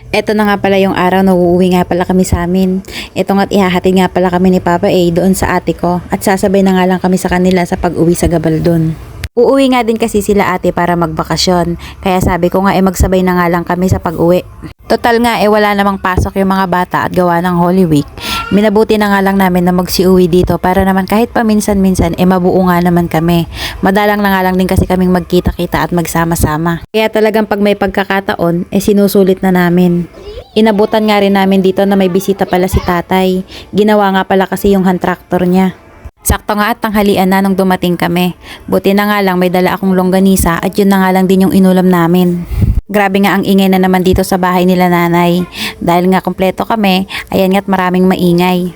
Eto na nga pala yung araw na uuwi nga pala kami sa amin. Eto nga't ihahatid nga pala kami ni Papa A doon sa ate ko at sasabay na nga lang kami sa kanila sa pag-uwi sa Gabaldon. Uuwi nga din kasi sila ate para magbakasyon, kaya sabi ko nga magsabay na nga lang kami sa pag-uwi. Total nga wala namang pasok yung mga bata at gawa ng Holy Week. Minabuti na nga lang namin na magsiuwi dito para naman kahit paminsan-minsan mabuo nga naman kami. Madalang na nga lang din kasi kaming magkita-kita at magsama-sama. Kaya talagang pag may pagkakataon sinusulit na namin. Inabutan nga rin namin dito na may bisita pala si tatay. Ginawa nga pala kasi yung hand tractor niya. Sakto nga at tanghalian na nung dumating kami. Buti na nga lang may dala akong longganisa at yun na nga lang din yung inulam namin. Grabe nga ang ingay na naman dito sa bahay nila nanay. Dahil nga kompleto kami, ayan nga't maraming maingay.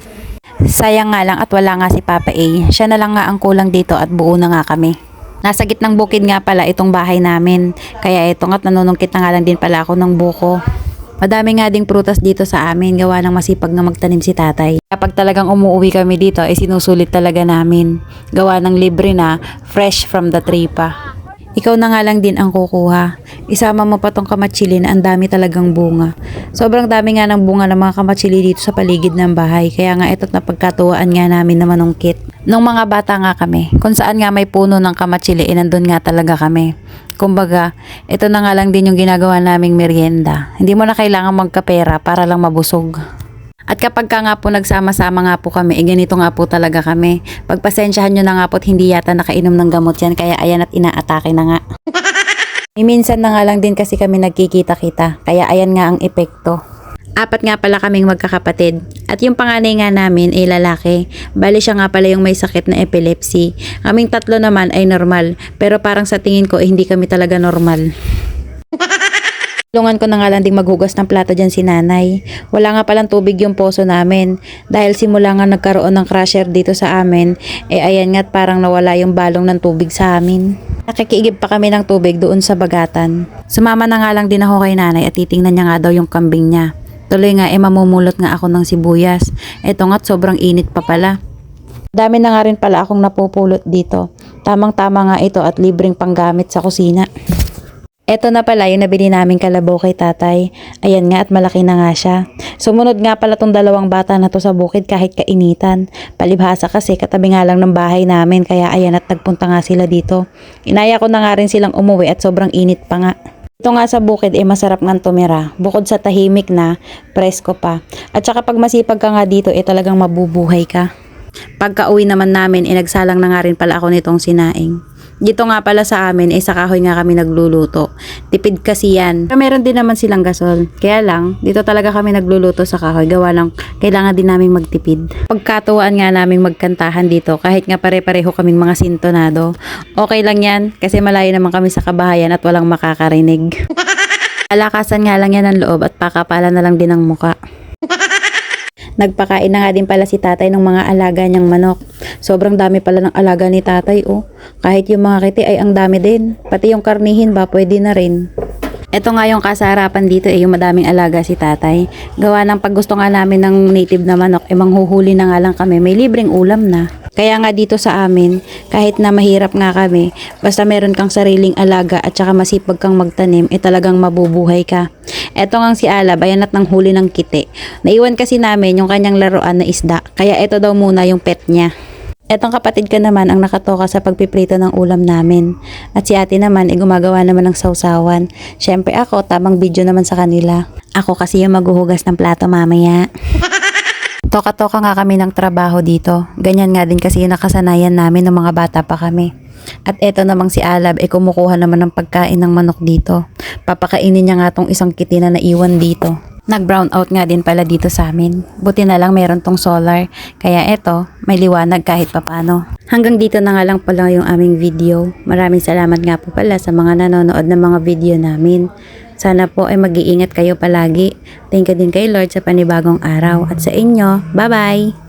Sayang nga lang at wala nga si Papa A. Siya na lang nga ang kulang dito at buo na nga kami. Nasa gitnang bukid nga pala itong bahay namin. Kaya ito nga't nanunungkit na nga lang din pala ako ng buko. Madami nga ding prutas dito sa amin, gawa ng masipag na magtanim si tatay. Kapag talagang umuwi kami dito, sinusulit talaga namin. Gawa ng libre na, fresh from the tree pa. Ikaw na nga lang din ang kukuha. Isama mo pa tong kamatsili na ang dami talagang bunga. Sobrang dami nga ng bunga ng mga kamatsili dito sa paligid ng bahay. Kaya nga ito't napagkatuwaan nga namin na manungkit. Nung mga bata nga kami, kung saan nga may puno ng kamatsili, nandun nga talaga kami. Kumbaga, ito na nga lang din yung ginagawa naming merienda. Hindi mo na kailangan magkapera para lang mabusog. At kapag ka nga po nagsama-sama nga po kami, ganito nga po talaga kami. Pagpasensyahan nyo na nga po at hindi yata nakainom ng gamot yan, kaya ayan at inaatake na nga. Minsan na nga lang din kasi kami nagkikita-kita, kaya ayan nga ang epekto. Apat nga pala kaming magkakapatid. At yung panganay nga namin ay lalaki. Bali siya nga pala yung may sakit na epilepsy. Kaming tatlo naman ay normal, pero parang sa tingin ko hindi kami talaga normal. Tulungan ko na nga lang ding maghugas ng plato dyan si nanay. Wala nga palang tubig yung poso namin. Dahil simula nga nagkaroon ng crusher dito sa amin, ayan nga't parang nawala yung balong ng tubig sa amin. Nakikiigib pa kami ng tubig doon sa bagatan. Sumama na nga lang din ako kay nanay at titingnan niya nga daw yung kambing niya. Tuloy nga mamumulot nga ako ng sibuyas. Eto nga't sobrang init pa pala. Dami na nga rin pala akong napupulot dito. Tamang-tama nga ito at libreng panggamit sa kusina. Eto na pala yung nabili naming kalabaw kay tatay. Ayan nga at malaki na nga siya. Sumunod nga pala tong dalawang bata na to sa bukid kahit kainitan. Palibhasa kasi katabi nga lang ng bahay namin kaya ayan at nagpunta nga sila dito. Inaya ko na nga rin silang umuwi at sobrang init pa nga. Ito nga sa bukid masarap nga tumira. Bukod sa tahimik na, presko pa. At saka pag masipag ka nga dito talagang mabubuhay ka. Pagka uwi naman namin nagsalang na nga rin pala ako nitong sinaing. Dito nga pala sa amin sa kahoy nga kami nagluluto. Tipid kasi yan. Pero meron din naman silang gasol. Kaya lang, dito talaga kami nagluluto sa kahoy. Gawa lang, kailangan din namin magtipid. Pagkatuwaan nga namin magkantahan dito, kahit nga pare-pareho kaming mga sintonado. Okay lang yan, kasi malayo naman kami sa kabahayan at walang makakarinig. Alakasan nga lang yan ang loob at pakapala na lang din ang muka. Nagpakain na nga din pala si tatay ng mga alaga niyang manok. Sobrang dami pala ng alaga ni tatay Kahit yung mga kiti ay ang dami din. Pati yung karnihin ba pwede na rin. Ito nga yung kasarapan dito yung madaming alaga si tatay. Gawa ng pag gusto nga namin ng native na manok manghuhuli na nga lang kami. May libreng ulam na. Kaya nga dito sa amin, kahit na mahirap nga kami, basta meron kang sariling alaga at saka masipag kang magtanim, talagang mabubuhay ka. Eto nga si Alab, ayan at nang huli ng kiti. Naiwan kasi namin yung kanyang laruan na isda, kaya ito daw muna yung pet niya. Etong kapatid ko naman ang nakatoka sa pagpiprito ng ulam namin. At si ate naman gumagawa naman ng sausawan. Syempre ako, tamang video naman sa kanila. Ako kasi yung maghuhugas ng plato mamaya. Toka-toka nga kami ng trabaho dito. Ganyan nga din kasi yung nakasanayan namin ng mga bata pa kami. At eto namang si Alab kumukuha naman ng pagkain ng manok dito. Papakainin niya nga tong isang kiti na naiwan dito. Nag-brown out nga din pala dito sa amin. Buti na lang meron tong solar. Kaya eto, may liwanag kahit papano. Hanggang dito na nga lang pala yung aming video. Maraming salamat nga po pala sa mga nanonood ng mga video namin. Sana po mag-iingat kayo palagi. Thank you din kay Lord sa panibagong araw. At sa inyo, bye-bye!